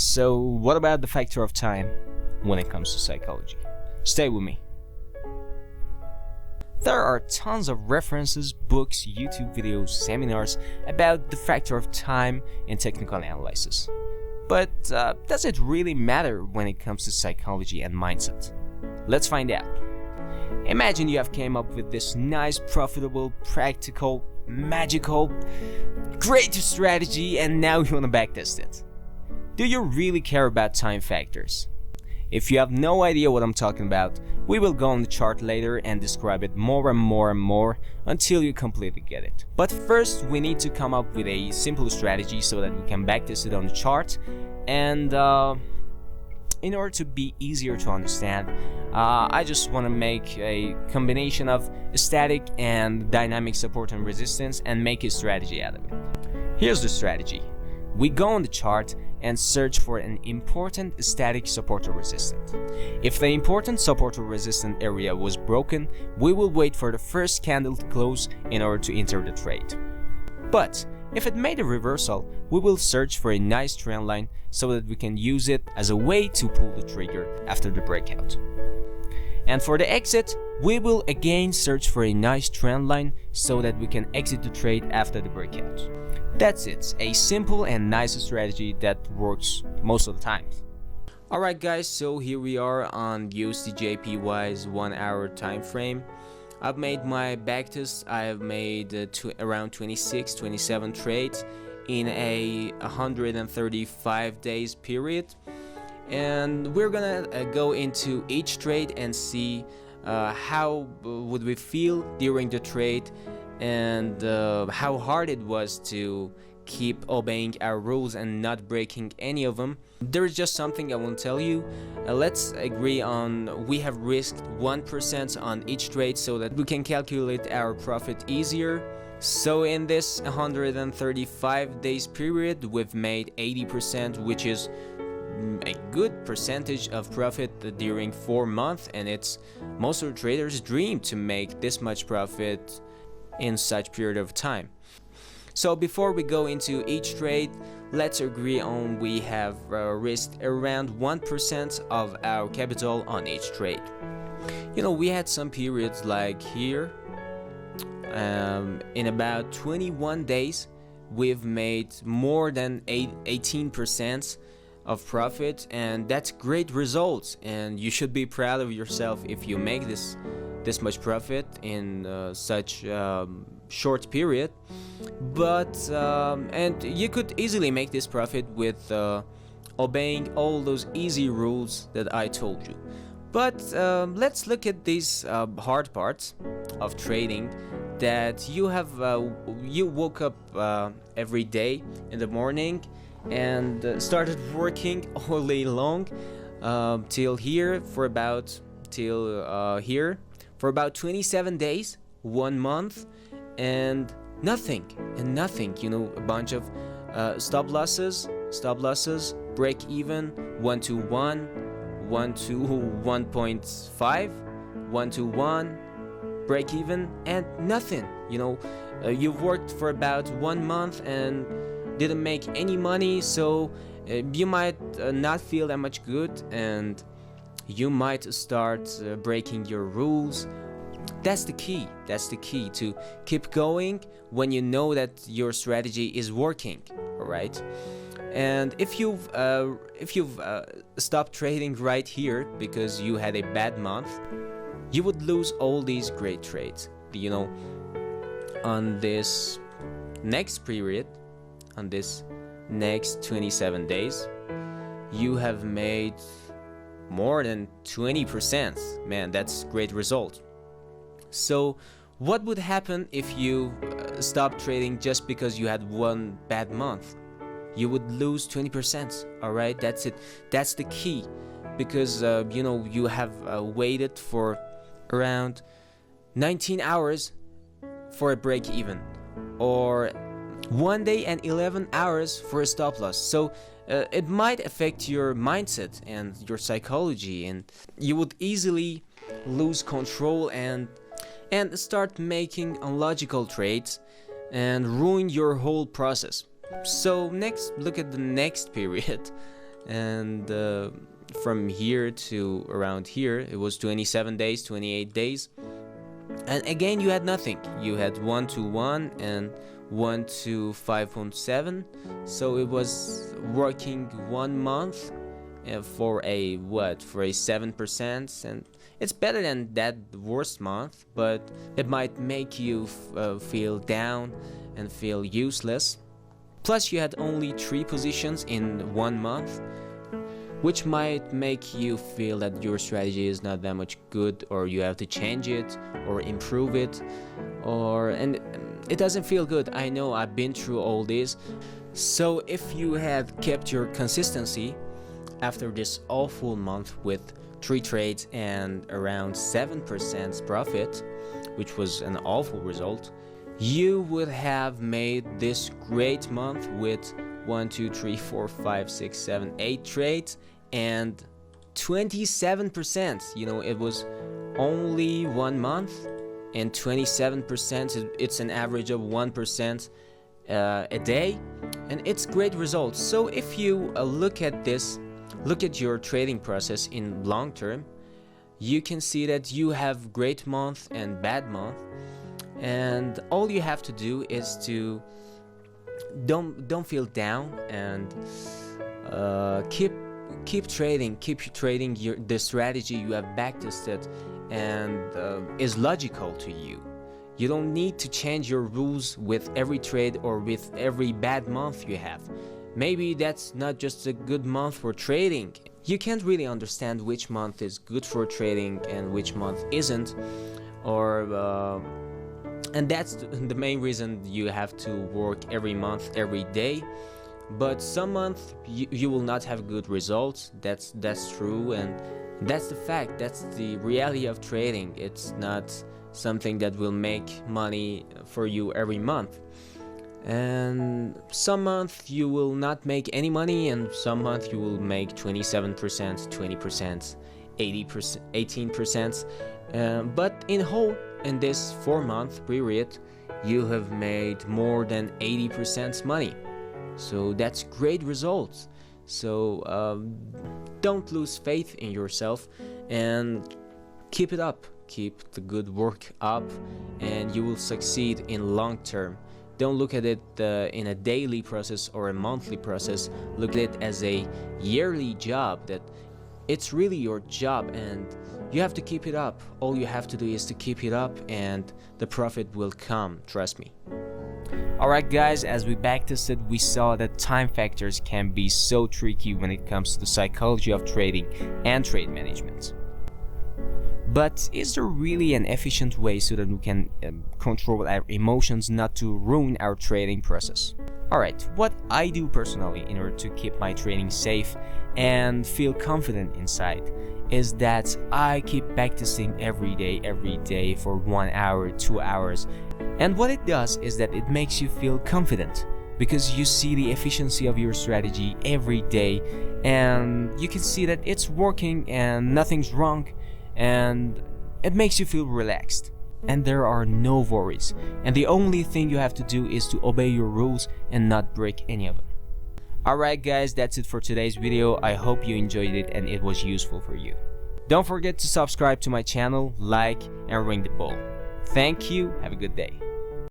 So, what about the factor of time when it comes to psychology? Stay with me. There are tons of references, books, YouTube videos, seminars about the factor of time in technical analysis. But does it really matter when it comes to psychology and mindset? Let's find out. Imagine you have came up with this nice, profitable, practical, magical, great strategy, and now you want to backtest it. Do you really care about time factors? If you have no idea what I'm talking about, we will go on the chart later and describe it more and more until you completely get it. But first, we need to come up with a simple strategy so that we can backtest it on the chart. And in order to be easier to understand, I just want to make a combination of static and dynamic support and resistance and make a strategy out of it. Here's the strategy. We go on the chart and search for an important static support or resistance. If the important support or resistance area was broken, we will wait for the first candle to close in order to enter the trade. But if it made a reversal, we will search for a nice trend line so that we can use it as a way to pull the trigger after the breakout. And for the exit, we will again search for a nice trend line so that we can exit the trade after the breakout. That's it, a simple and nice strategy that works most of the time. Alright guys, so here we are on USD/JPY's 1 hour time frame. I've made my backtest. I have made around 26-27 trades in a 135 days period, and we're gonna go into each trade and see how would we feel during the trade and how hard it was to keep obeying our rules and not breaking any of them. There is just something I want to tell you. Let's agree on we have risked 1% on each trade so that we can calculate our profit easier. So in this 135 days period, we've made 80%, which is a good percentage of profit during 4 months, and it's most of the traders' dream to make this much profit in such period of time. So before we go into each trade, let's agree on we have risked around 1% of our capital on each trade. You know, we had some periods like here. In about 21 days, we've made more than 18% of profit, and that's great results. And you should be proud of yourself if you make this much profit in such short period. But and you could easily make this profit with obeying all those easy rules that I told you. But let's look at these hard parts of trading that you have. You woke up every day in the morning and started working all day long till here for about here for about 27 days, 1 month, and nothing, you know, a bunch of stop losses, break even, 1 to 1, 1 to 1.5, 1 to 1, break even, and nothing. You know, you worked for about 1 month and didn't make any money, so you might not feel that much good, and you might start breaking your rules. That's the key to keep going when you know that your strategy is working. All right, and if you've stopped trading right here because you had a bad month, you would lose all these great trades. You know, on this next period, on this next 27 days, you have made more than 20%. Man, that's great result. So what would happen if you stopped trading just because you had one bad month? You would lose 20%. All right, that's it. That's the key, because you know, you have waited for around 19 hours for a break even, or 1 day and 11 hours for a stop loss. So it might affect your mindset and your psychology, and you would easily lose control and start making illogical trades and ruin your whole process. So next, look at the next period. and from here to around here it was 27 days, 28 days, and again you had nothing. You had 1 to 1 and 1 to 5.7, so it was working 1 month for a 7%, and it's better than that worst month, but it might make you feel down and feel useless. Plus you had only 3 positions in 1 month, which might make you feel that your strategy is not that much good, or you have to change it or improve it, and it doesn't feel good. I know, I've been through all this. So if you had kept your consistency after this awful month with 3 trades and around 7% profit, which was an awful result, you would have made this great month with 1, 2, 3, 4, 5, 6, 7, 8 trades and 27%. You know, it was only 1 month and 27%. It's an average of 1% a day, and it's great results. So if you look at your trading process in long term, you can see that you have great month and bad month, and all you have to do is to don't feel down, and keep trading the strategy you have backtested and is logical to you. You don't need to change your rules with every trade or with every bad month you have. Maybe that's not just a good month for trading. You can't really understand which month is good for trading and which month isn't, and that's the main reason you have to work every month, every day. But some month you will not have good results. That's true, and that's the fact. That's the reality of trading. It's not something that will make money for you every month. And some month you will not make any money, and some month you will make 27%, 20%, 80%, 18%. But in whole, in this 4-month period, you have made more than 80% money. So that's great results. So don't lose faith in yourself and keep it up. Keep the good work up, and you will succeed in long term. Don't look at it in a daily process or a monthly process. Look at it as a yearly job, that it's really your job, and you have to keep it up. All you have to do is to keep it up, and the profit will come, trust me. Alright guys, as we backtested, we saw that time factors can be so tricky when it comes to the psychology of trading and trade management. But is there really an efficient way so that we can control our emotions not to ruin our trading process? Alright, what I do personally in order to keep my trading safe and feel confident inside is that I keep backtesting every day for 1 hour, 2 hours. And what it does is that it makes you feel confident, because you see the efficiency of your strategy every day, and you can see that it's working and nothing's wrong, and it makes you feel relaxed. And there are no worries, and the only thing you have to do is to obey your rules and not break any of them. Alright guys, that's it for today's video. I hope you enjoyed it and it was useful for you. Don't forget to subscribe to my channel, like, and ring the bell. Thank you, have a good day.